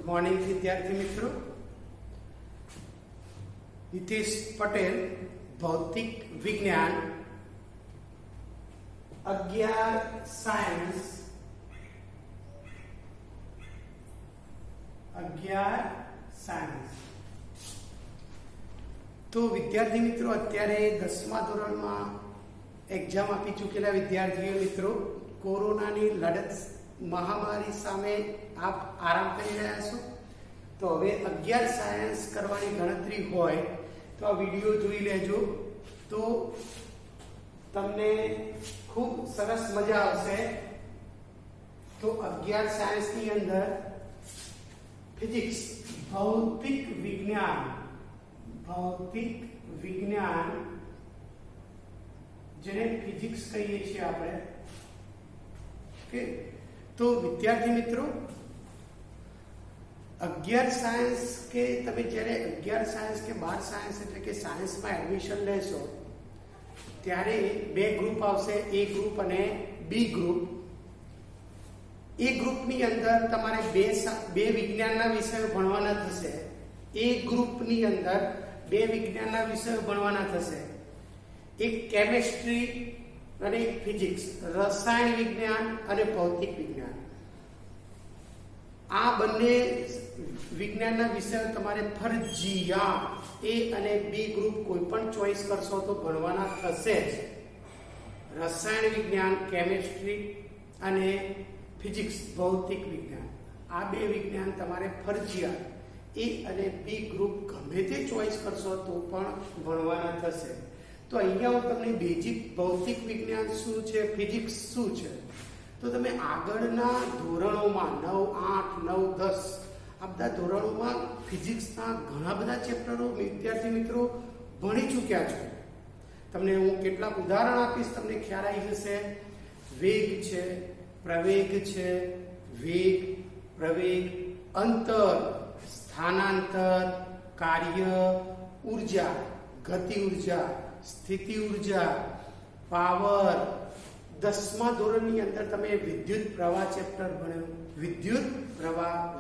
Morning विद्यार्थी मित्रों, हितेश पटेल भौतिक विज्ञान 11 साइंस 11 साइंस। तो विद्यार्थी मित्रों, अत्यारे 10મા ધોરણમાં એક્ઝામ આપી ચૂકેલા વિદ્યાર્થીઓ મિત્રો, કોરોનાની લડત મહામારી સામે આપ આરામ કરી રહ્યા છો। તો હવે 11 સાયન્સ કરવાની ગણતરી હોય તો આ વિડિયો જોઈ લેજો, તો તમને ખૂબ સરસ મજા આવશે। તો 11 સાયન્સની અંદર ફિઝિક્સ ભૌતિક વિજ્ઞાન જેને ફિઝિક્સ કહીએ છીએ આપણે, ઓકે। तो विद्यार्थी मित्रों, 11 साइंस के तमे જ્યારે 11 साइंस के 12 साइंस એટલે કે સાયન્સ માં એડમિશન લેશો ત્યારે બે ગ્રુપ આવશે, એ ગ્રુપ અને બી ગ્રુપ। એ ગ્રુપની અંદર તમારે બે વિજ્ઞાનના વિષયો ભણવાના થશે। એ ગ્રુપની અંદર બે વિજ્ઞાનના વિષયો ભણવાના થશે, એક કેમિસ્ટ્રી અને એક ફિઝિક્સ, રસાયણ વિજ્ઞાન અને ભૌતિક વિજ્ઞાન। આ બંને વિજ્ઞાનના વિષયો તમારે ફરજિયાત એ અને બી ગ્રુપ કોઈ પણ ચોઈસ કરશો તો ભણવાના થશે જ। રસાયણ વિજ્ઞાન, કેમિસ્ટ્રી અને ફિઝિક્સ, ભૌતિક વિજ્ઞાન, આ બે વિજ્ઞાન તમારે ફરજિયાત એ અને બી ગ્રુપ ગમે તે ચોઈસ કરશો તો પણ ભણવાના થશે। તો અહીંયા હું તમને બેઝિક ભૌતિક વિજ્ઞાન શું છે, ફિઝિક્સ શું છે, તો તમે આગળના ધોરણોમાં 9, 8, 9, 10 આ બધા ધોરણોમાં ફિઝિક્સના ઘણા બધા ચેપ્ટરો વિદ્યાર્થી મિત્રો ભણી ચૂક્યા છો। તમને હું કેટલાક ઉદાહરણ આપીશ, તમને ખ્યાલ આવી જશે। વેગ છે, પ્રવેગ છે, વેગ, પ્રવેગ, અંતર, સ્થાનાંતર, કાર્ય, ઊર્જા, ગતિ ઊર્જા, સ્થિતિ ઊર્જા, પાવર। 10મા ધોરણની અંદર તમે વિદ્યુત પ્રવાહ ચેપ્ટર ભણ્યો,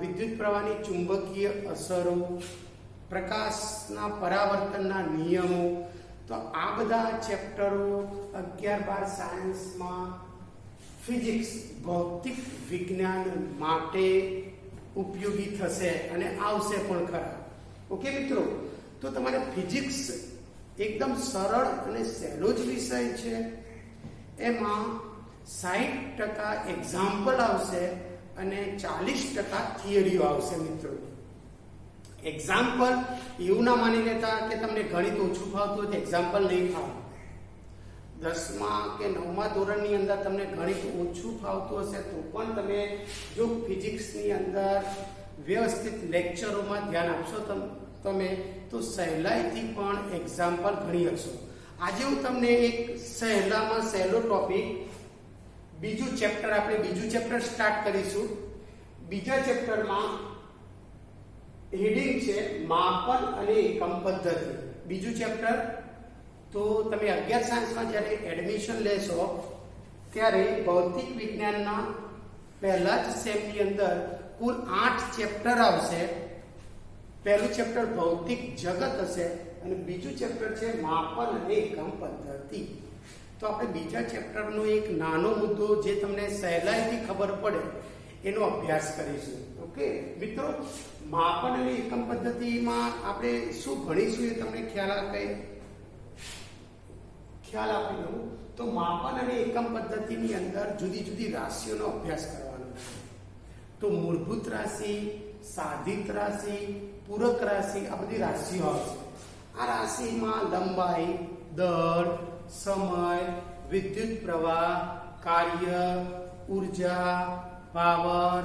વિદ્યુત પ્રવાહની ચુંબકીય અસરો, પ્રકાશના પરાવર્તનના નિયમો। તો આ બધા ચેપ્ટરો 11-12 સાયન્સમાં ફિઝિક્સ ભૌતિક વિજ્ઞાન માટે ઉપયોગી થશે અને આવશે પણ ખરા, ઓકે મિત્રો। તો તમારે ફિઝિક્સ એકદમ સરળ અને સહેલો જ વિષય છે। એમાં 60% એક્ઝામ્પલ આવશે અને 40% થિયરીઓ આવશે મિત્રો। એક્ઝામ્પલ એવું ના માની લેતા કે તમને ગણિત ઓછું ફાવતું હોય તો એક્ઝામ્પલ નહીં ફાવે। 10મા કે 9મા ધોરણની અંદર તમને ગણિત ઓછું ફાવતું હશે તો પણ તમે જો ફિઝિક્સની અંદર વ્યવસ્થિત લેક્ચરોમાં ધ્યાન આપશો તમે તો સહેલાઈથી પણ એક્ઝામ્પલ ગણી શકશો। આજે હું તમને એક સહેલામાં સહેલો ટોપિક, બીજું ચેપ્ટર, આપણે બીજું ચેપ્ટર સ્ટાર્ટ કરીશું। બીજા ચેપ્ટરમાં હેડિંગ છે માપન અને એકમ પદ્ધતિ, બીજું ચેપ્ટર। તો તમે 11 સાયન્સમાં જ્યારે એડમિશન લેશો ત્યારે ભૌતિક વિજ્ઞાનના પહેલા જ સેમની અંદર કુલ 8 ચેપ્ટર આવશે। પહેલું ચેપ્ટર ભૌતિક જગત હશે અને બીજું ચેપ્ટર છે માપન અને એકમ પદ્ધતિ। તો આપણે બીજા ચેપ્ટરનો એક નાનો મુદ્દો જે તમને સહેલાઈથી ખબર પડે એનો અભ્યાસ કરીશું, ઓકે મિત્રો। માપન અને એકમ પદ્ધતિમાં આપણે શું ભણીશું એ તમને ખ્યાલ આપી દઉં તો માપન અને એકમ પદ્ધતિની અંદર જુદી જુદી રાશિઓનો અભ્યાસ કરવાનો છે। તો મૂળભૂત રાશિ, સાધિત રાશિ, પૂરક રાશિ, આ બધી રાશિઓ આવશે। આ રાશિમાં લંબાઈ, દળ, સમય, વિદ્યુત પ્રવાહ, કાર્ય, ઊર્જા, પાવર,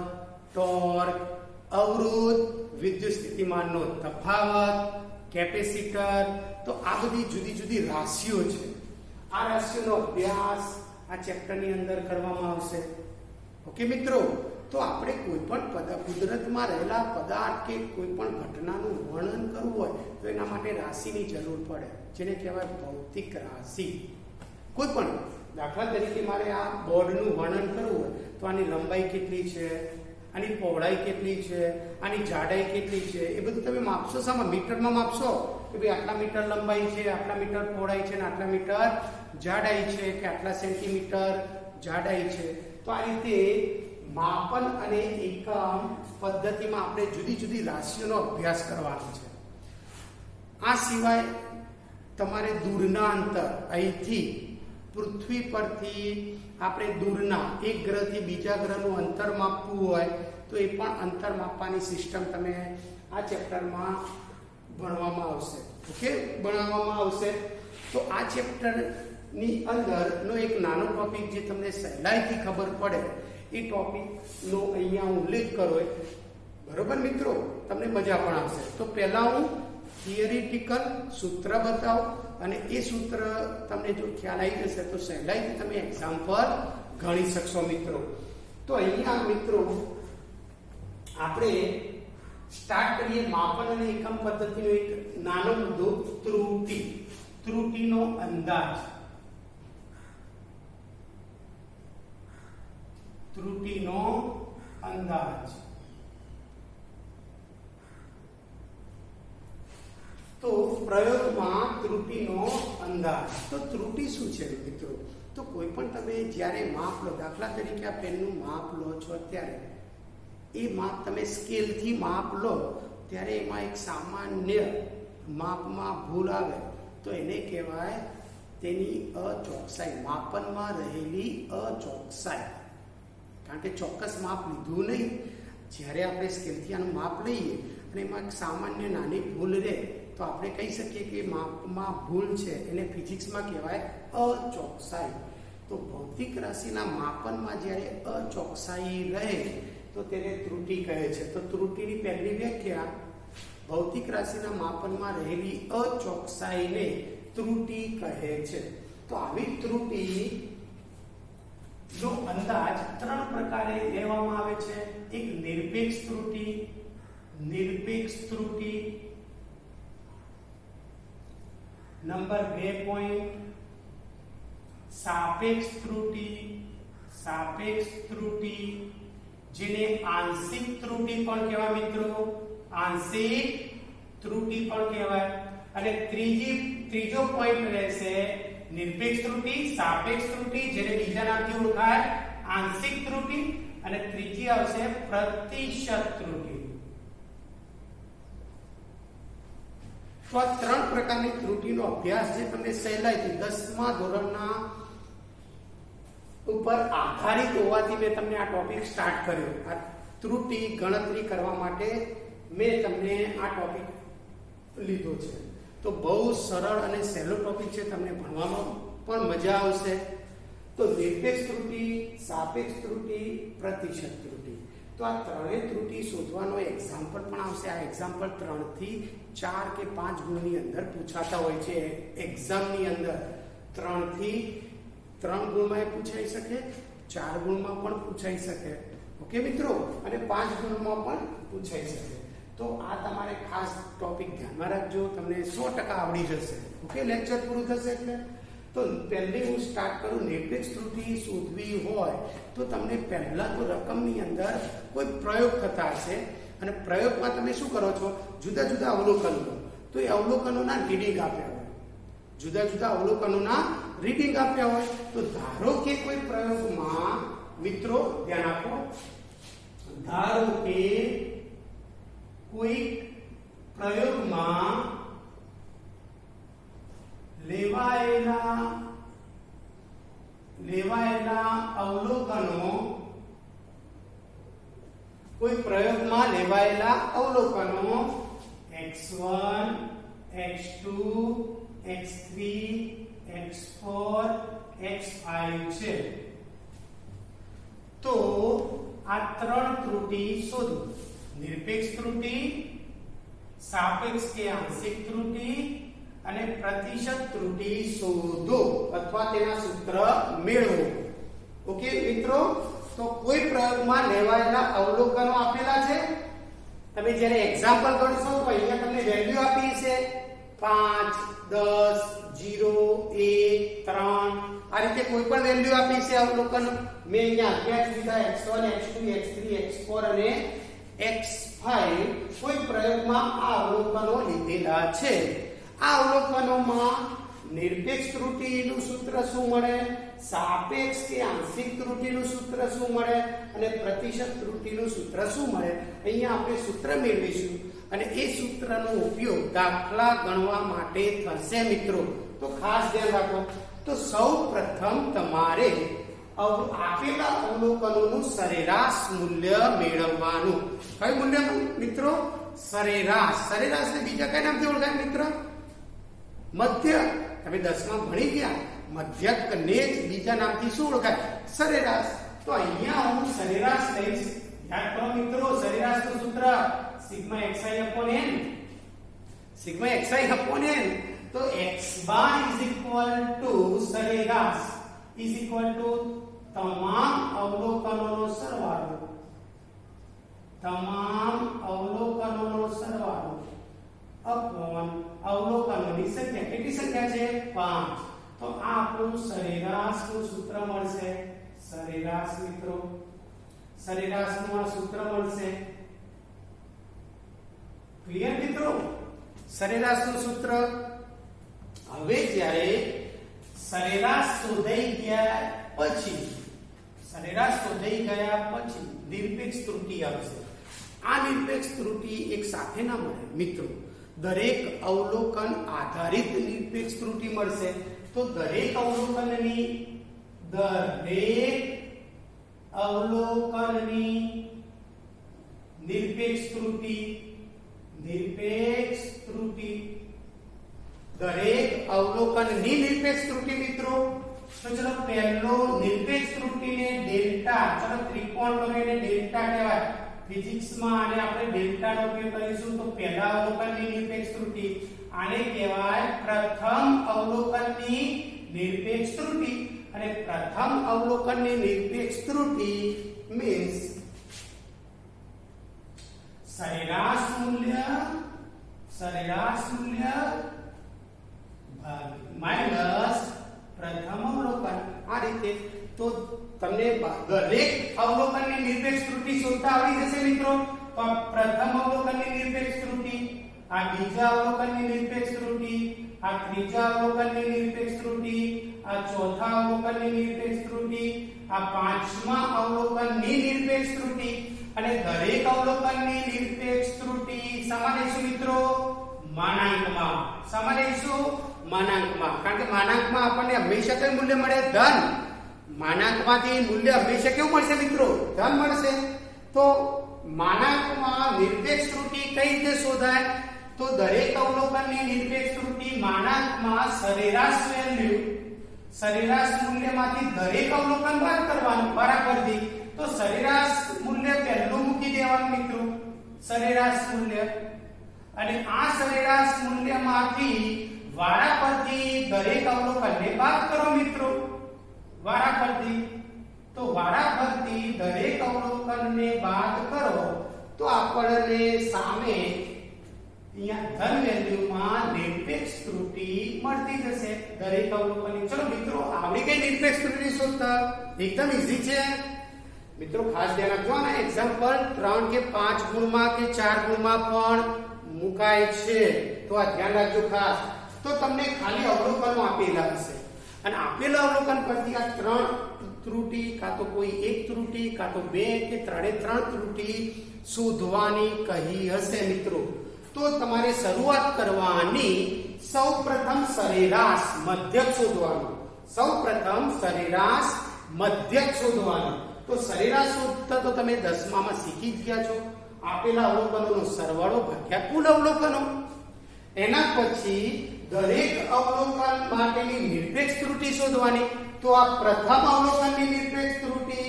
ટોર્ક, અવરોધ, વિદ્યુત સ્થિતિમાનનો તફાવત, કેપેસિટર, તો આ બધી જુદી જુદી રાશિઓ છે। આ રાશિઓનો અભ્યાસ આ ચેપ્ટરની અંદર કરવામાં આવશે, ઓકે મિત્રો। તો આપણે કોઈ પણ કુદરતમાં રહેલા પદાર્થ કે કોઈ પણ ઘટનાનું વર્ણન કરવું હોય તો એના માટે રાશિની જરૂર પડે, જેને કહેવાય ભૌતિક રાશિ। કોઈ પણ દાખલા તરીકે મારે આ બોર્ડનું વર્ણન કરવું હોય તો આની લંબાઈ કેટલી છે, આની પહોળાઈ કેટલી છે, આની જાડાઈ કેટલી છે, એ બધું તમે માપશો શામાં? મીટરમાં માપશો કે ભાઈ આટલા મીટર લંબાઈ છે, આટલા મીટર પહોળાઈ છે, અને આટલા મીટર જાડાઈ છે, કે આટલા સેન્ટીમીટર જાડાઈ છે. તો આ રીતે માપન અને એકમ પદ્ધતિમાં આપણે જુદી જુદી રાશિઓનો અભ્યાસ કરવાનો છે. આ સિવાય તમારે દૂરના અંતર, અહીંથી પૃથ્વી પરથી આપણે દૂરના એક ગ્રહથી બીજા ગ્રહનું અંતર માપવું હોય તો એ પણ અંતર માપવાની સિસ્ટમ તમે આ ચેપ્ટરમાં ભણવામાં આવશે. ઓકે, ભણાવવામાં આવશે. તો આ ચેપ્ટરની અંદરનો એક નાનો ટોપિક જે તમને સહેલાઈથી ખબર પડે એ ટોપિકનો અહીંયા ઉલ્લેખ કરો. બરોબર મિત્રો, તમને મજા પણ આવશે. તો પહેલા હું થિયરિટિકલ સૂત્ર બતાવો, અને એ સૂત્ર તમને જો ખ્યાલ આવી જશે તો સહેલાઈથી તમે એક્ઝામ પર ગણી શકશો મિત્રો. તો અહીંયા મિત્રો આપણે સ્ટાર્ટ કરીએ માપન અને એકમ પદ્ધતિનો એક નાનો મુદ્દો, ત્રુટિ. ત્રુટિનો અંદાજ. ત્રુટિનો અંદાજ. તો પ્રયોગમાં ત્રુટિનો અંદાજ. તો ત્રુટિ શું છે મિત્રો? તો કોઈ પણ તમે જ્યારે માપ લો, દાખલા તરીકે આ પેનનું માપ લો છો, ત્યારે એ માપ તમે સ્કેલથી માપ લો ત્યારે એમાં એક સામાન્ય માપમાં ભૂલ આવે તો એને કહેવાય તેની અચોકસાઈ, માપનમાં રહેલી અચોકસાઈ. કારણ કે ચોક્કસ માપ લીધું નહીં, જ્યારે આપણે સ્કેલથી આનું માપ લઈએ અને એમાં એક સામાન્ય નાની ભૂલ રહે તો આપણે કહી શકીએ કે માપમાં ભૂલ છે. એને ફિઝિક્સમાં કહેવાય અચોકસાઈ. તો ભૌતિક રાશિના માપનમાં જ્યારે અચોકસાઈ રહે તો તેને ત્રુટિ કહે છે. તો ત્રુટિની પહેલી વ્યાખ્યા, ભૌતિક રાશિના માપનમાં રહેલી અચોકસાઈને ત્રુટિ કહે છે. તો આવી ત્રુટિ નો અંદાજ ત્રણ પ્રકારે લેવામાં આવે છે. એક નિરપેક્ષ ત્રુટિ, નિરપેક્ષ ત્રુટિ. નંબર 2 પોઈન્ટ સાપેક્ષ ત્રુટિ, સાપેક્ષ ત્રુટિ, જેને આંશિક ત્રુટિ પણ કહેવાય મિત્રો, આંશિક ત્રુટિ પણ કહેવાય. અને ત્રીજો પોઈન્ટ રહેશે નિરપેક્ષ ત્રુટિ, સાપેક્ષ ત્રુટિ, જેને બીજા નામથી ઓળખાય આંશિક ત્રુટિ, અને ત્રીજી આવશે પ્રતિશત ત્રુટિ. તો આ ત્રણ પ્રકારની ત્રુટિનો અભ્યાસ જે તમને સહેલાઈથી 10મા ધોરણના ઉપર આધારિત હોવાથી મેં તમને આ ટોપિક સ્ટાર્ટ કર્યો. આ ત્રુટિ ગણતરી કરવા માટે મેં તમને આ ટોપિક લીધો છે. તો બહુ સરળ અને સહેલો ટોપિક છે, તમને ભણવામાં પણ મજા આવશે. તો નિરપેક્ષ ત્રુટિ, સાપેક્ષ ત્રુટિ, પ્રતિશત ત્રુટિ. તો આ ત્રણેય ત્રુટિ શોધવાનો એક્ઝામ્પલ પણ આવશે. આ એક્ઝામ્પલ 3 થી 4 કે 5 ગુણની અંદર પૂછાતા હોય છે. એક્ઝામની અંદર 3 થી 3 ગુણમાં પૂછાઈ શકે, 4 ગુણમાં પણ પૂછાઈ શકે. ઓકે મિત્રો, અને 5 ગુણમાં પણ પૂછાઈ શકે. તો આ તમારે ખાસ ટોપિક ધ્યાનમાં રાખજો, તમને 100% આવડી જશે. ઓકે, લેક્ચર પૂરું થશે એટલે. તો પહેલી હું સ્ટાર્ટ કરું, નિરપેક્ષ ત્રુટિ શોધવી હોય તો તમને પહેલા તો રકમની અંદર કોઈ પ્રયોગ થતા હશે, અને પ્રયોગમાં તમે શું કરો છો, જુદા જુદા અવલોકન લો. તો એ અવલોકનોના રીડિંગ આપ્યા હોય, જુદા જુદા અવલોકનોના રીડિંગ આપ્યા હોય. તો ધારો કે કોઈ પ્રયોગમાં મિત્રો ધ્યાન આપો, ધારો કે કોઈ પ્રયોગમાં લેવાયેલા અવલોકનો, કોઈ પ્રયોગમાં લેવાયેલા અવલોકનો x1, x2, x3, x4, x5 છે. તો આ ત્રણ ત્રુટિ શોધો. નિરપેક્ષ ત્રુટિ, સાપેક્ષ કે આંશિક ત્રુટિ અને પ્રતિશત ત્રુટિ શોધો અથવા તેના સૂત્ર મેળવો. ઓકે મિત્રો, તો કોઈ પ્રયોગમાં લેવાયેલા અવલોકનો આપેલા છે. તમે જ્યારે એક્ઝામ્પલ ગણશો તો અહીંયા તમને વેલ્યુ આપી છે, 5, 10, 0, 1, 3 આ રીતે કોઈ પણ વેલ્યુ આપી છે અવલોકન મેં અહીંયા અજ્ઞાત લીધા x1 x2 x3 x4 અને x5 કોઈ પ્રયોગમાં આ અવલોકનો લીધેલા છે આ અવલોકનોમાં નિરપેક્ષ ત્રુટિનું સૂત્ર શું મળે સાપેક્ષ કે આંશિક ત્રુટિનું સૂત્ર શું મળે અને પ્રતિશત ત્રુટિનું સૂત્ર શું મળે અહીંયા આપણે સૂત્ર મેળવીશું અને એ સૂત્રનો ઉપયોગ દાખલા ગણવા માટે થશે મિત્રો તો ખાસ ધ્યાન રાખો તો સૌપ્રથમ તમારે આપેલા અવલોકનોનું સરેરાશ મૂલ્ય મેળવવાનું કયું મૂલ્ય મિત્રો સરેરાશને બીજા કયા નામથી ઓળખાય મિત્ર મધ્ય તમે 10 માં ભણી ગયા મધ્યકને જ બીજા નામથી શું ઓળખાય સરેરાશ તો અહીંયા હું સરેરાશ લઈશ યાદ કરો મિત્રો સરેરાશનું સૂત્ર સિગ્મા xi/n તો x બાર સરેરાશ તમામ અવલોકનોનો સરવાળો અપોન અવલોકનોની સંખ્યા કેટલી સંખ્યા છે 5 તો આ આપણું સરેરાશનું સૂત્ર મળશે સરેરાશ મિત્રો સરેરાશનું આ સૂત્ર મળશે ક્લિયર મિત્રો સરેરાશનું સૂત્ર હવે જ્યારે સરેરાશ શોધાઈ ગયા પછી નિરપેક્ષ ત્રુટિ આવશે આ નિરપેક્ષ ત્રુટિ એક સાથે ના મળે મિત્રો દરેક અવલોકન આધારિત નિરપેક્ષ ત્રુટિ મળશે તો દરેક અવલોકનની નિરપેક્ષ ત્રુટિ દરેક અવલોકનની નિરપેક્ષ ત્રુટિ મિત્રો તો ચલો પહેલો નિરપેક્ષ ત્રુટિને ડેલ્ટા ચલો ત્રિકોણ લગાવીને ડેલ્ટા કહેવાય ફિઝિક્સમાં આને આપણે ડેલ્ટાનો ઉપયોગ કરીશું તો પહેલા અવલોકનની નિરપેક્ષ ત્રુટિ આને કહેવાય પ્રથમ અવલોકનની નિરપેક્ષ ત્રુટિ અને પ્રથમ અવલોકનની નિરપેક્ષ ત્રુટિ મીન્સ સરેરાશ મૂલ્ય માઈનસ પ્રથમ અવલોકન આ રીતે તો તમને દરેક અવલોકનની નિરપેક્ષ ત્રુટિ શોધતા આવડી જશે મિત્રો તો પ્રથમ અવલોકનની નિરપેક્ષ ત્રુટિ આ બીજા અવલોકનની નિરપેક્ષ ત્રુટિ આ ત્રીજા અવલોકનની નિરપેક્ષ ત્રુટિ આ ચોથા અવલોકનની નિરપેક્ષ ત્રુટિ આ પાંચમા અવલોકનની નિરપેક્ષ ત્રુટિ અને દરેક અવલોકનની નિરપેક્ષ ત્રુટિ સમાવેશું મિત્રો માનાંકમાં કારણ કે માનાંકમાં આપણને હંમેશા કયું મૂલ્ય મળે ધન માનાંકમાંથી મૂલ્ય હંમેશા કેવું મળશે મિત્રો ધન મળશે તો માનાંકમાં નિરપેક્ષ ત્રુટિ કઈ રીતે શોધાય તો દરેક અવલોકનની નિરપેક્ષ ત્રુટિ માનાંકમાં સરેરાશ મૂલ્યમાંથી દરેક અવલોકન બાદ કરવાનું બરાબરથી તો સરેરાશ મૂલ્ય પહેલું મૂકી દેવાનું મિત્રો સરેરાશ મૂલ્ય અને આ સરેરાશ મૂલ્યમાંથી વારાફરતી દરેક અવલોકનને બાદ કરો મિત્રો વારાફરતી તો વારાફરતી દરેક અવલોકનને બાદ કરો તો આપણને સામે અહીંયા ધન વેલ્યુમાં નિરપેક્ષ ત્રુટિ મળતી જશે દરેક અવલોકનની ચલો મિત્રો આવડી ગઈ નિરપેક્ષ ત્રુટિ શોધતા એકદમ ઈઝી છે મિત્રો ખાસ ધ્યાન રાખજો ને એક્ઝામ્પલ 3 કે 5 ગુણમાં કે 4 ગુણમાં પણ મુકાય છે તો આ ધ્યાન રાખજો ખાસ તો તમને ખાલી અવલોકનો આપેલા હશે અને આપેલા અવલોકન પરથી આ 3 ત્રુટિ કાં તો કોઈ એક ત્રુટિ કાં તો 2 કે 3 ત્રુટિ શોધવાની કહી હશે મિત્રો તો તમારે શરૂઆત કરવાની સૌપ્રથમ સરેરાશ મધ્યક શોધવાનું તો સરેરાશ શોધતા તો તમે 10મા માં શીખી જ ગયા છો આપેલા અવલોકનોનો સરવાળો ભાગ્યા કુલ અવલોકનો એના પછી દરેક અવલોકન માટેની નિરપેક્ષ ત્રુટિ શોધવાની તો આ પ્રથમ અવલોકનની નિરપેક્ષ ત્રુટિ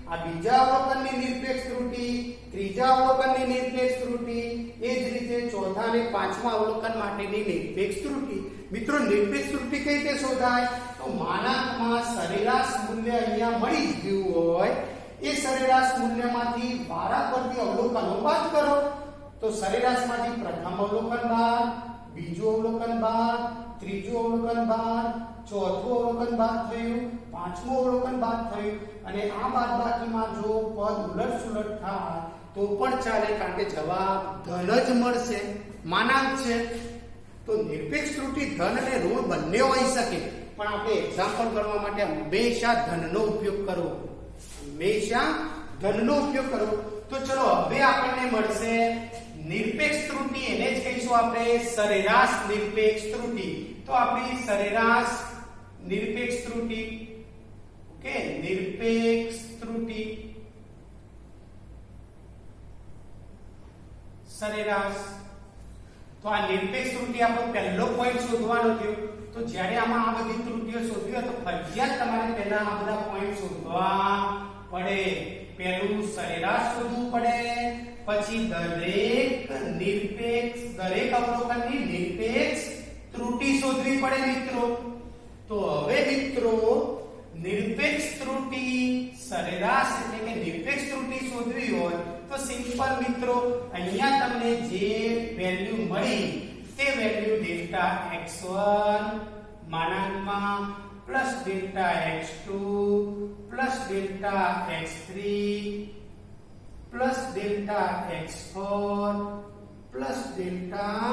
આ બીજા અવલોકનની નિરપેક્ષ ત્રુટિ ત્રીજા અવલોકનની નિરપેક્ષ ત્રુટિ એ જ રીતે ચોથા અને પાંચમા અવલોકન માટેની નિરપેક્ષ ત્રુટિ મિત્રો નિરપેક્ષ ત્રુટિ કઈ રીતે શોધાય તો માનાંકમાં સરેરાશ મૂલ્ય અહીંયા મળી ગયું હોય એ સરેરાશ મૂલ્યમાંથી વારાફરતી અવલોકનો બાદ કરો તો સરેરાશમાંથી પ્રથમ અવલોકન બાદ બીજું અવલોકન 12, ત્રીજું અવલોકન 12, ચોથું અવલોકન 12 થયું, પાંચમું અવલોકન 12 થયું અને આ બાદબાકીમાં જો પદ ઉલટ-સુલટ થાય તો પણ ચાલે, કારણ કે જવાબ ધન જ મળશે, માનાંક છે. તો નિરપેક્ષ ત્રુટિ ધન અને ઋણ બંને હોઈ શકે, પણ આપણે એક્ઝામ્પલ કરવા માટે હંમેશા ધનનો ઉપયોગ કરવો, હંમેશા ધનનો ઉપયોગ કરવો. તો ચલો હવે આપણને મળશે નિરપેક્ષ ત્રુટિ, એને જ કહીશું આપણે સરેરાશ નિરપેક્ષ ત્રુટિ. તો આપણી સરેરાશ નિરપેક્ષ ત્રુટિ, ઓકે, નિરપેક્ષ ત્રુટિ સરેરાશ. તો આ નિરપેક્ષ ત્રુટિ આપણો પહેલો પોઈન્ટ શોધવાનો થયો. તો જ્યારે આમાં આ બધી ત્રુટિઓ શોધવી હોય તો ફરજિયાત તમારે પહેલા આ બધા પોઈન્ટ શોધવા પડે. પહેલું સરેરાશ શોધવું પડે, પછી દરેક અવલોકનની નિરપેક્ષ ત્રુટિ શોધવી પડે મિત્રો. તો હવે મિત્રો નિરપેક્ષ ત્રુટિ સરેરાશ એટલે કે નિરપેક્ષ ત્રુટિ શોધવી હોય તો સિમ્પલ મિત્રો, અહીંયા તમને જે વેલ્યુ મળી તે વેલ્યુ ડેલ્ટા x1 માનાંકમાં plus delta x2 plus delta x3 plus delta x4 plus delta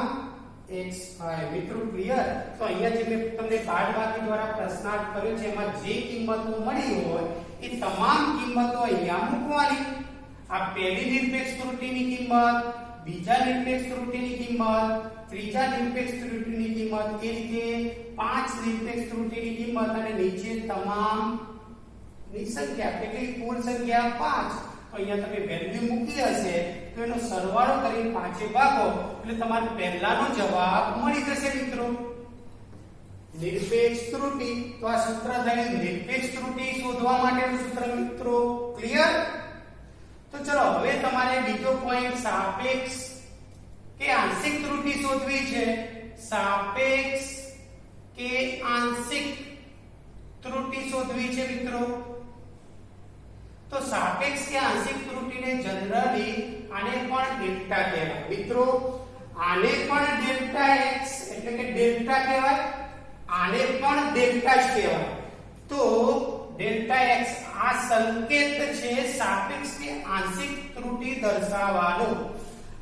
x5. મિત્રો ક્લિયર? તો અહીંયા જે મેં તમને બાદબાકી દ્વારા પ્રશ્નાર્થ કર્યો છે એમાં જે કિંમતો મળી હોય એ તમામ કિંમતો અહીંયા મૂકવાની. આ પહેલી નિરપેક્ષ ત્રુટિની કિંમત, બીજા નિરપેક્ષ ત્રુટિની કિંમત, ત્રીજા નિરપેક્ષ ત્રુટિની કિંમત, એ રીતે પાંચ નિરપેક્ષ ત્રુટિની કિંમત અને નીચે તમામ ની સંખ્યા, એટલે કે કુલ સંખ્યા 5. તો અહીંયા તમે વેલ્યુ મૂકી હશે તો એનો સરવાળો કરીને પાંચે ભાગો એટલે તમારે પહેલાનો જવાબ મળી જશે મિત્રો. નિરપેક્ષ ત્રુટિ, તો આ સૂત્ર થયું નિરપેક્ષ ત્રુટિ શોધવા માટેનું સૂત્ર મિત્રો. ક્લિયર? તો ચલો હવે તમારે બીજો પોઈન્ટ સાપેક્ષ કે આંશિક ત્રુટિ શોધવી છે. સાપેક્ષ કે આંશિક ત્રુટિ શોધવી છે મિત્રો. તો સાપેક્ષ કે આંશિક ત્રુટિને જનરલી આને પણ ડેલ્ટા કહેવાય મિત્રો. આને પણ ડેલ્ટા x એટલે કે ડેલ્ટા કહેવાય, આને પણ ડેલ્ટા જ કહેવાય. તો ડેલ્ટા x આ સંકેત છે સાપેક્ષ કે આંશિક ત્રુટિ દર્શાવવાનો.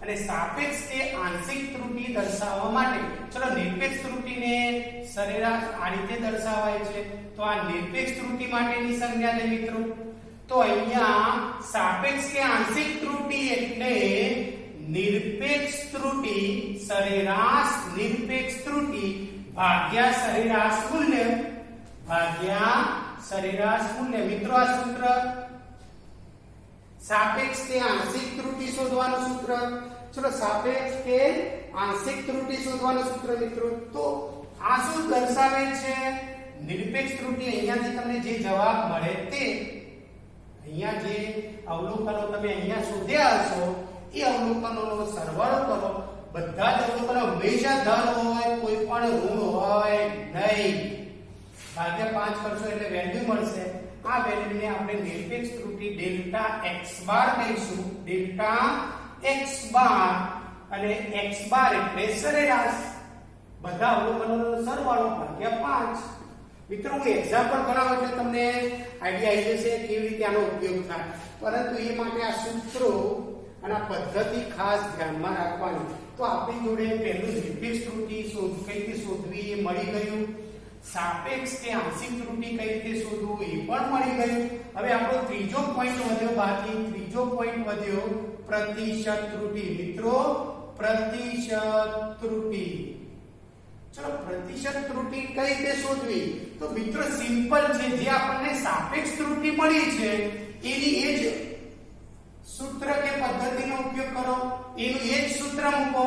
અને સાપેક્ષ કે આંશિક ત્રુટિ દર્શાવવા માટે ચલો નિરપેક્ષ ત્રુટિને સરેરાશ આ રીતે દર્શાવાય છે. તો આ નિરપેક્ષ ત્રુટિ માટેની સંજ્ઞા છે મિત્રો. તો અહીંયા સાપેક્ષ કે આંશિક ત્રુટિ એટલે નિરપેક્ષ ત્રુટિ, સરેરાશ નિરપેક્ષ ત્રુટિ ભાગ્યા સરેરાશ મૂલ્ય, ભાગ્યા સરેરાશ મૂલ્ય. મિત્રો આ સૂત્ર સાપેક્ષ કે આંશિક ત્રુટિ શોધવાનું સૂત્ર. ચલો સાપેક્ષ કે આંશિક ત્રુટિ શોધવાનું સૂત્ર મિત્રો. તો આ શું દર્શાવે છે? નિરપેક્ષ ત્રુટિ અહીંયાથી તમને જે જવાબ મળે તે, અહીંયા જે અવલોકનો તમે અહીંયા શોધ્યા હશો એ અવલોકનોનો સરવાળો કરો. બધા જ અવલોકનો હંમેશા ધન હોય, કોઈ પણ ઋણ હોય નહીં. ભાગ્યા 5 કરશો એટલે વેલ્યુ મળશે. આ વેલ્યુને આપણે નિરપેક્ષ ત્રુટિ ડેલ્ટા x બાર કહીશું. ડેલ્ટા x બાર અને x બાર એટલે સરેરાશ, બધા અવલોકનોનો સરવાળો ભાગ્યા 5. મિત્રો હું એક્ઝામ્પલ કરાવું એટલે તમને આઈડિયા આવી જશે કેવી રીતે આનો ઉપયોગ થાય. પરંતુ એ માટે આ સૂત્રો અને આ પદ્ધતિ ખાસ ધ્યાનમાં રાખવાની. તો આપણી જોડે પહેલું નિરપેક્ષ ત્રુટિ કઈ રીતે શોધવી એ મળી ગયું. સાપેક્ષ કે આંશિક ત્રુટિ કઈ રીતે શોધવું એ પણ મળી ગયું. હવે આપણો ત્રીજો પોઈન્ટ વધ્યો બાકી. ત્રીજો પોઈન્ટ વધ્યો પ્રતિશત ત્રુટિ. મિત્રો પ્રતિશત ત્રુટિ, ચલો પ્રતિશત ત્રુટિ કઈ રીતે શોધવી? તો મિત્રો સિમ્પલ છે. જે આપણને સાપેક્ષ ત્રુટિ મળી છે એની એ જ સૂત્ર કે પદ્ધતિનો ઉપયોગ કરો, એનું એ જ સૂત્ર મૂકો.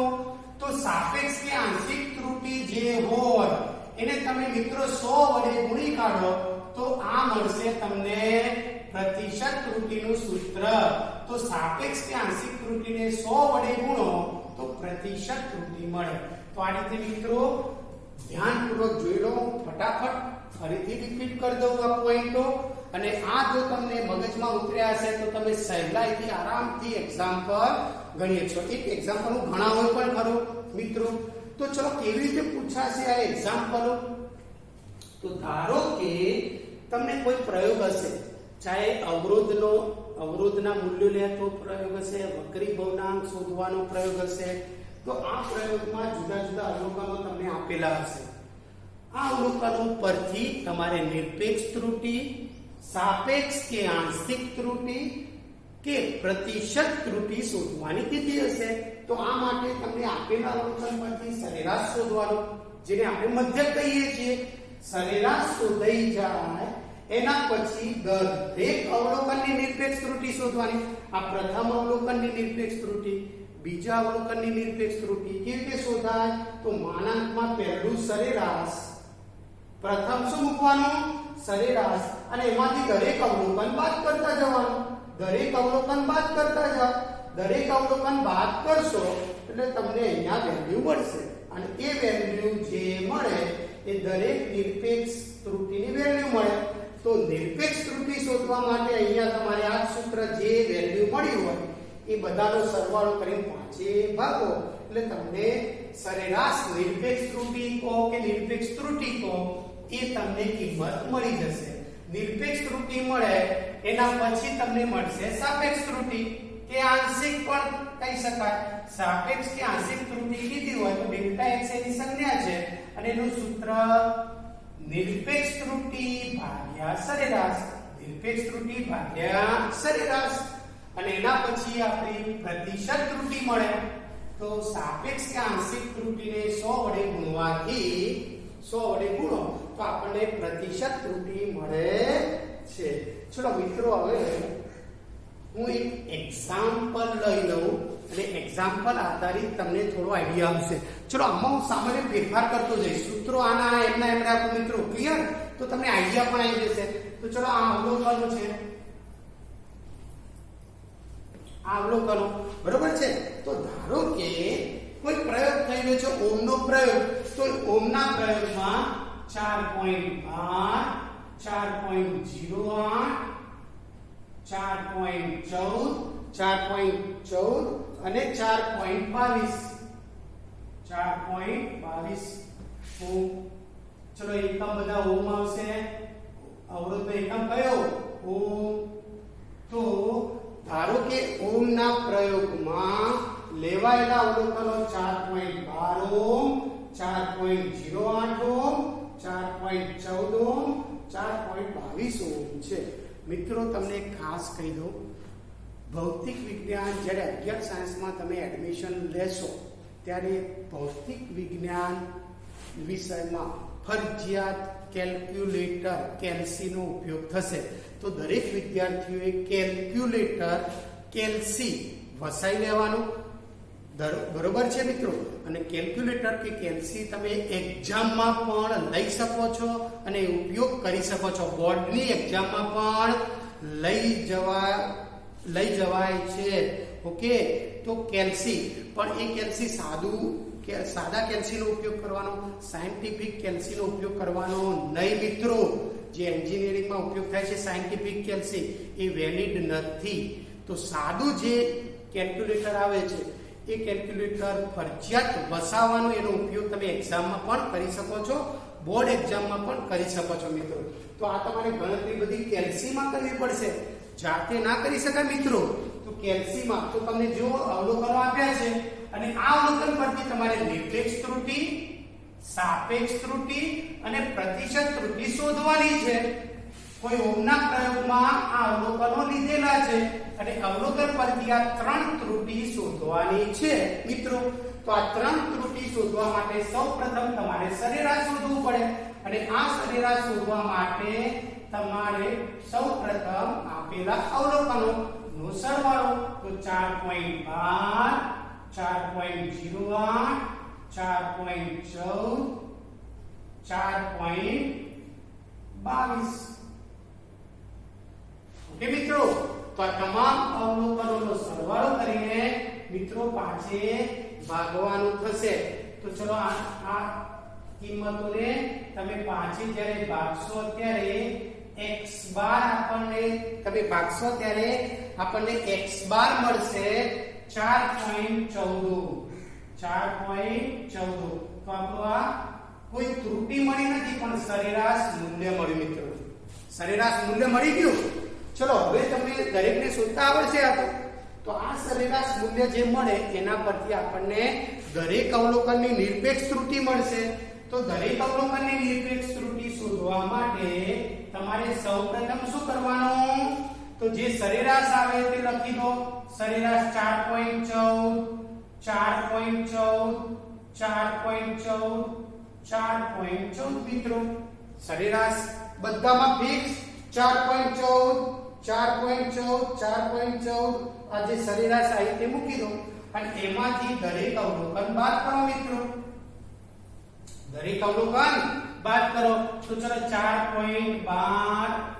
તો સાપેક્ષ કે આંશિક ત્રુટિ જે હોય એને તમે મિત્રો 100 વડે ગુણી કાઢો તો આ મળશે તમને પ્રતિશત ત્રુટિનું સૂત્ર. તો સાપેક્ષ કે આંશિક ત્રુટિને 100 વડે ગુણો તો પ્રતિશત ત્રુટિ મળે. તો આ રીતે મિત્રો ધ્યાનપૂર્વક જોઈ લો. ફટાફટ ફરીથી રિપીટ કરી દઉં આ પોઈન્ટો. અને આ જો તમને મગજમાં ઉતર્યા હશે તો તમે સહેલાઈથી આરામથી એક્ઝામ્પલ ગણી શકશો. એક એક્ઝામ્પલ હું ગણાવું પણ ખરો મિત્રો. તો ચલો કેવી રીતે પૂછાશે આ એક્ઝામ્પલો? તો ધારો કે તમને કોઈ પ્રયોગ હશે, ચાહે અવરોધના મૂલ્યો લેતો પ્રયોગ હશે, વક્રી ભવનાંક શોધવાનો પ્રયોગ હશે, તો આ પ્રયોગમાં જુદા જુદા અવલોકનો તમને આપેલા હશે. આ અવલોકનો પરથી તમારે નિરપેક્ષ ત્રુટિ, સાપેક્ષ કે આંશિક ત્રુટિ કે પ્રતિશત ત્રુટિ શોધવાની કીધી હશે. તો આ માટે તમને આપેલા અવલોકન પરથી સરેરાશ શોધવાનો, જેને આપણે મધ્યક કહીએ છીએ. સરેરાશ શોધાઈ જાય એના પછી દરેક અવલોકનની નિરપેક્ષ ત્રુટિ શોધવાની. આ પ્રથમ અવલોકનની નિરપેક્ષ ત્રુટિ, બીજા અવલોકનની નિરપેક્ષ ત્રુટિ કેવી રીતે શોધાય? તો માનાંકમાં પહેલું સરેરાશ, પ્રથમ શું મૂકવાનું? સરેરાશ, અને એમાંથી દરેક અવલોકન બાદ કરતા જવાનું. દરેક અવલોકન બાદ કરતા જાઓ. દરેક અવલોકન બાદ કરશો એટલે તમને અહીંયા વેલ્યુ મળશે, અને એ વેલ્યુ જે મળે એ દરેક નિરપેક્ષ ત્રુટિની વેલ્યુ મળે. તો નિરપેક્ષ ત્રુટિ શોધવા માટે અહીંયા તમારે આ સૂત્ર જે વેલ્યુ મળ્યું હોય એ બધાનો સરવાળો કરીને 5 ભાગો એટલે તમને સરેરાશ નિરપેક્ષ ત્રુટિ કહો કે નિરપેક્ષ ત્રુટિ કહો એ તમને કિંમત મળી જશે. નિરપેક્ષ ત્રુટિ મળે એના પછી તમને મળશે સાપેક્ષ ત્રુટિ કે આંશિક પણ કહી શકાય. સાપેક્ષ કે આંશિક ત્રુટિ કીધી હોય તો ડેલ્ટા x એની સંજ્ઞા છે, અને એનું સૂત્ર નિરપેક્ષ ત્રુટિ ભાગ્યા સરેરાશ. નિરપેક્ષ ત્રુટિ ભાગ્યા સરેરાશ, અને એના પછી આપણી પ્રતિશત ત્રુટિ મળે. તો સાપેક્ષ કે આંશિક ત્રુટિને 100 વડે ગુણવાથી 100 વડે ગુણો તો આપણને પ્રતિશત ત્રુટિ મળે છે. ચલો મિત્રો, હવે હું એક એક્ઝામ્પલ લઈ લઉં અને એક્ઝામ્પલ આધારિત તમને થોડો આઈડિયા આવશે. ચલો આમાં હું સામાન્ય ફેરફાર કરતો જઈશ. સૂત્રો આના એમના એમ રાખો મિત્રો, ક્લિયર? તો તમને આઈડિયા પણ આવી જશે. તો ચલો આ અવલોકનો છે, આ અવલોકનો બરોબર છે. તો ધારો કે કોઈ પ્રયોગ થઈ રહ્યો છે, ઓમનો પ્રયોગ. તો ઓમના પ્રયોગમાં 4.12, 4.08, 4.14 અને 4.22 ઓમ. ચલો એકમ બધા ઓમ આવશે. અવરોધનો એકમ કયો? ઓમ. તો ધારો કે ઓમના પ્રયોગમાં લેવાયેલા અવલોકનો 4.12 ઓમ, 4.08 ઓમ, 4.14 ઓમ, 4.22 ઓમ છે. મિત્રો તમને ખાસ કહી દઉં, ભૌતિક વિજ્ઞાન જ્યારે 11 સાયન્સમાં તમે એડમિશન લેશો ત્યારે ભૌતિક વિજ્ઞાન વિષયમાં ફરજિયાત કેલ્ક્યુલેટર કેલ્સીનો ઉપયોગ થશે. તો દરેક વિદ્યાર્થીઓએ કેલ્ક્યુલેટર કેલ્સી વસાઈ લેવાનું, બરોબર છે મિત્રો? અને કેલ્ક્યુલેટર કે કેલ્સી તમે એક્ઝામમાં પણ લઈ શકો છો અને ઉપયોગ કરી શકો છો. બોર્ડની એક્ઝામમાં પણ લઈ જવાય છે. ઓકે, તો કેલ્સી પણ એ કેલ્સી સાદા કેલ્સીનો ઉપયોગ કરવાનો, સાયન્ટિફિક કેલ્સીનો ઉપયોગ કરવાનો નહીં મિત્રો. જે એન્જિનિયરિંગમાં ઉપયોગ થાય છે સાયન્ટિફિક કેલ્સી એ વેલિડ નથી. તો સાદું જે કેલ્ક્યુલેટર આવે છે એ કેલ્ક્યુલેટર ફરજિયાત વસાવવાનો, એનો ઉપયોગ તમે એક્ઝામમાં પણ કરી શકો છો, બોર્ડ એક્ઝામમાં પણ કરી શકો છો મિત્રો. તો આ તમારે ગણતરી બધી કેલ્સીમાં કરવી પડશે, જાતે ના કરી શકાય મિત્રો. તો કેલ્સીમાં તો તમને જો અવલોકનો આપ્યા છે અને આ અવલોકન પરથી તમારે નિરપેક્ષ ત્રુટિ, સાપેક્ષ ત્રુટિ અને પ્રતિશત ત્રુટિ શોધવાની છે. કોઈ ઓમના પ્રયોગમાં આ અવલોકનો લીધેલા છે અને અવલોકન પરથી આ 3 ત્રુટિ શોધવાની છે મિત્રો. તો આ 3 ત્રુટિ શોધવા માટે સૌપ્રથમ તમારે સરેરાશ શોધવું પડે, અને આ સરેરાશ શોધવા માટે તમારે સૌપ્રથમ આપેલા અવલોકનો નો સરવાળો. તો 4.12, 4.08, 4.14, 4.22. ઓકે મિત્રો, તો આ તમામ અવલોકનોનો સરવાળો કરીને મિત્રો પાછે ભાગવાનું થશે. તો ચલો આ કિંમતોને તમે પાછે જ્યારે ભાગશો ત્યારે x બાર આપણને તમે ભાગશો ત્યારે આપણને x બાર મળશે 4.14. 4.14 તો આપણું આ કોઈ ત્રુટી મળી નથી પણ સરેરાશ મૂલ્ય મળ્યું મિત્રો સરેરાશ મૂલ્ય મળી ગયું ચલો હવે તમને દરેકને શોધતા આવડશે આ તો આ સરેરાશ મૂલ્ય જે મળે એના પરથી આપણને દરેક અવલોકનની નિરપેક્ષ ત્રુટી મળશે તો દરેક અવલોકનની નિરપેક્ષ ત્રુટી શોધવા માટે તમારે સૌપ્રથમ શું કરવાનું તો જે સરેરાશ આવે તે લખી દો સરેરાશ 4.14 મિત્રો સરેરાશ બધામાં ફિક્સ 4.14 આ જે સરેરાશ આવી તે મૂકી દો અને એમાંથી દરેક અવલોકન બાદ કરો મિત્રો દરેક અવલોકન બાદ કરો તો ચલો 4.12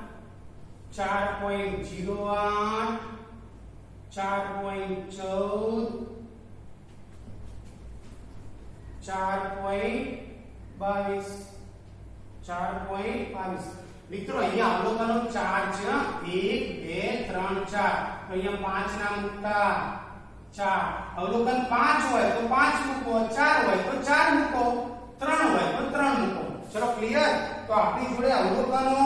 4.08 4.22 મિત્રો અહીંયા અવલોકનો 4 છે 1 2 3 4 તો અહીંયા 5 ના મૂકતા 4 અવલોકન 5 હોય તો 5 મૂકો 4 હોય તો 4 મૂકો 3 હોય તો 3 મૂકો ચલો ક્લિયર તો આપણી જોડે અવલોકનો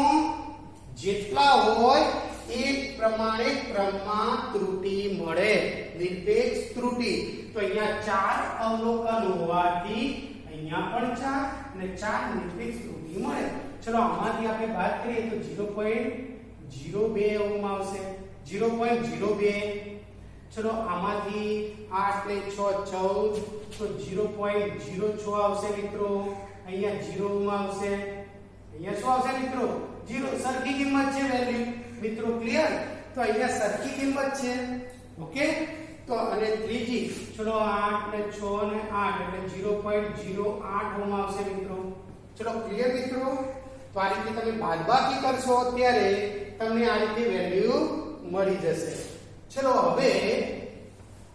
જેટલા હોય એ પ્રમાણે ક્રમમાં ત્રુટી મળે નિરપેક્ષ ત્રુટી તો અહીંયા 4 અવલોકન હોવાથી અહીંયા પણ 4 અને 4 નિરપેક્ષ ત્રુટી મળે ચલો આમાંથી આપણે બાદ કરીએ તો 0.02 ઓમ આવશે 0.02 ચલો આમાંથી 8 ને 6 14 તો 0.06 આવશે મિત્રો અહીંયા 0 ઓમ આવશે અહીંયા શું આવશે મિત્રો 0 સરખી કિંમત છે વેલ્યુ મિત્રો ક્લિયર તો અહીંયા સરખી કિંમત છે ઓકે તો અને ત્રીજી ચલો 8 ને 6 ને 8 એટલે 0.08 ઓમ આવશે મિત્રો ચલો ક્લિયર મિત્રો તો આ રીતે તમે બાદબાકી કરશો ત્યારે તમને આ રીતે વેલ્યુ મળી જશે ચલો હવે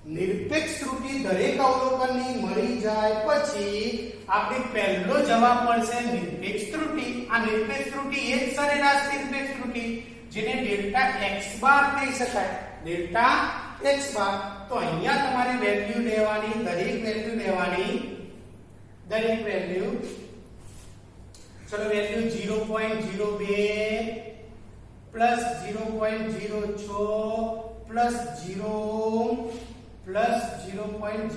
નિરપેક્ષ ત્રુટી દરેક અવલોકનની મળી જાય પછી આપણે પહેલો જવાબ મળશે નિરપેક્ષ ત્રુટી આ નિરપેક્ષ ત્રુટી એ જ સરેરાશ નિરપેક્ષ ત્રુટી જેને ડેલ્ટા x બાર કહી શકાય ડેલ્ટા x બાર તો અહીંયા તમારે વેલ્યુ લેવાની દરેક વેલ્યુ લેવાની દરેક વેલ્યુ ચલો વેલ્યુ 0.02 પ્લસ 0.06 પ્લસ 0 પ્લસ 0.08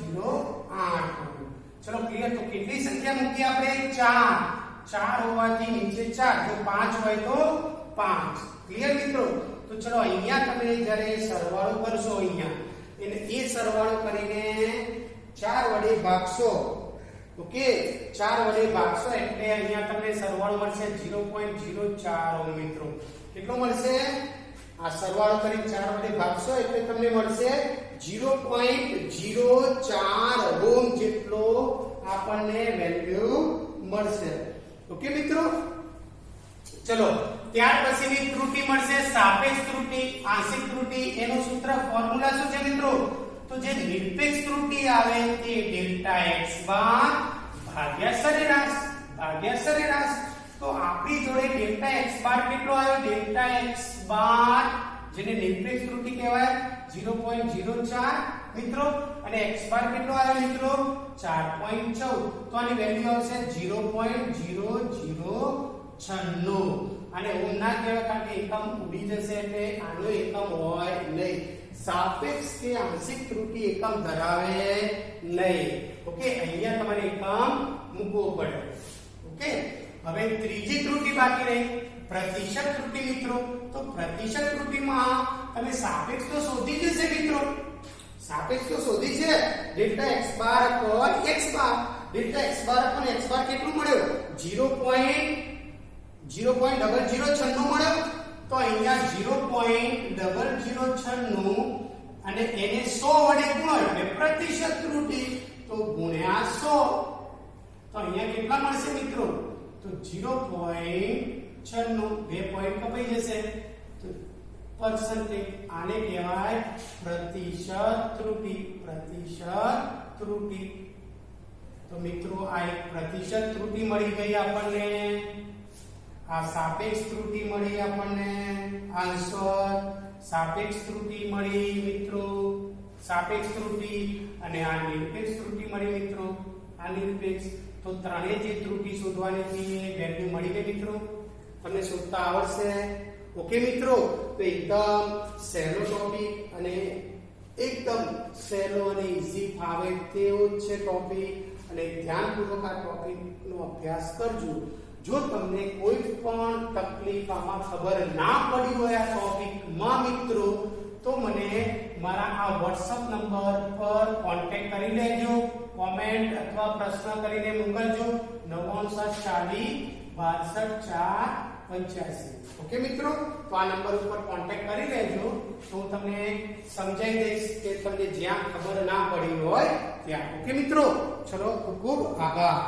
ચલો ક્લિયર તો કેટલી સંખ્યા મૂકી આપણે 4 હોવાથી નીચે 4 જો 5 હોય તો 5 ક્લિયર મિત્રો તો ચલો અહીંયા તમે જ્યારે સરવાળો કરશો અહીંયા એને એ સરવાળો કરીને 4 વડે ભાગશો ઓકે 4 વડે ભાગશો એટલે અહીંયા તમને સરવાળો મળશે 0.04 ઓમ મિત્રો કેટલો મળશે આ સરવાળો કરી 4 વડે ભાગશો એટલે તમને મળશે 0.04 ઓમ જેટલો આપણને વેલ્યુ મળશે ઓકે મિત્રો ચલો ત્યાર પછીની ત્રુટી મળશે સાપેક્ષ ત્રુટી આંશિક ત્રુટી એનું સૂત્ર ફોર્મ્યુલા શું છે મિત્રો તો જે નિરપેક્ષ ત્રુટી આવે તે ડેલ્ટા x બાર ભાગ્યા સરેરાશ તો આપણી જોડે ડેલ્ટા x બાર કેટલો આવ્યો ડેલ્ટા x બાર જેને નિરપેક્ષ ત્રુટી કહેવાય 0.04 મિત્રો અને x બાર કેટલો આવ્યો મિત્રો 4.14 તો આની વેલ્યુ આવશે 0.0096 અને ઓમ ના કહેવાય કારણ કે એકમ ઉડી જશે એટલે આનો એકમ હોય નહીં સાપેક્ષ કે આંશિક ત્રુટી એકમ ધરાવે નહીં ઓકે અહીંયા તમારે એકમ મૂકવો પડે ઓકે હવે ત્રીજી ત્રુટી બાકી રહી પ્રતિશત ત્રુટી મિત્રો તો પ્રતિશત ત્રુટીમાં તમે સાપેક્ષ તો શોધી જશે મિત્રો સાપેક્ષ તો શોધી છે ડેલ્ટા x બાર અપોન x બાર ડેલ્ટા x બાર અપોન x બાર કેટલું મળ્યું 0.0096 મળ્યો તો અહીંયા 0.0096 અને એને 100 વડે ગુણો એટલે પ્રતિશત ત્રુટી તો ગુણ્યા 100 તો અહીંયા કેટલા મળશે મિત્રો તો 0.96 બે પોઈન્ટ કપાઈ જશે તો પરસેન્ટેજ આને કહેવાય પ્રતિશત ત્રુટી તો મિત્રો આ એક પ્રતિશત ત્રુટી મળી ગઈ આપણને આ સાપેક્ષ ત્રુટી મળી આપણને આન્સર સાપેક્ષ ત્રુટી મળી મિત્રો સાપેક્ષ ત્રુટિ અને આ નિરપેક્ષ ત્રુટિ મળી મિત્રો. આ નિરપેક્ષ તો ત્રણેય જે ત્રુટિ શોધવાની હતી એ વેલ્યુ મળી ગઈ મિત્રો. તમને શોધતા આવડશે. ઓકે મિત્રો, તો એકદમ સહેલો ટોપિક અને એકદમ સહેલો અને ઈઝી ફાવે તેવો જ છે ટોપિક અને ધ્યાનપૂર્વક આ ટોપિકનો અભ્યાસ કરજો. જો તમને કોઈ પણ તકલીફ આમાં ખબર ના પડી હોય આ ટોપિકમાં મિત્રો, તો મને મારા આ WhatsApp નંબર પર કોન્ટેક્ટ કરી લેજો. કોમેન્ટ અથવા પ્રશ્ન કરીને મોકલજો 9940626485. ઓકે મિત્રો, તો આ નંબર ઉપર કોન્ટેક્ટ કરી લેજો તો હું તમને સમજાવી દઈશ કે તમને જ્યાં ખબર ના પડી હોય ત્યાં. ઓકે મિત્રો, ચલો ખૂબ ખૂબ આભાર.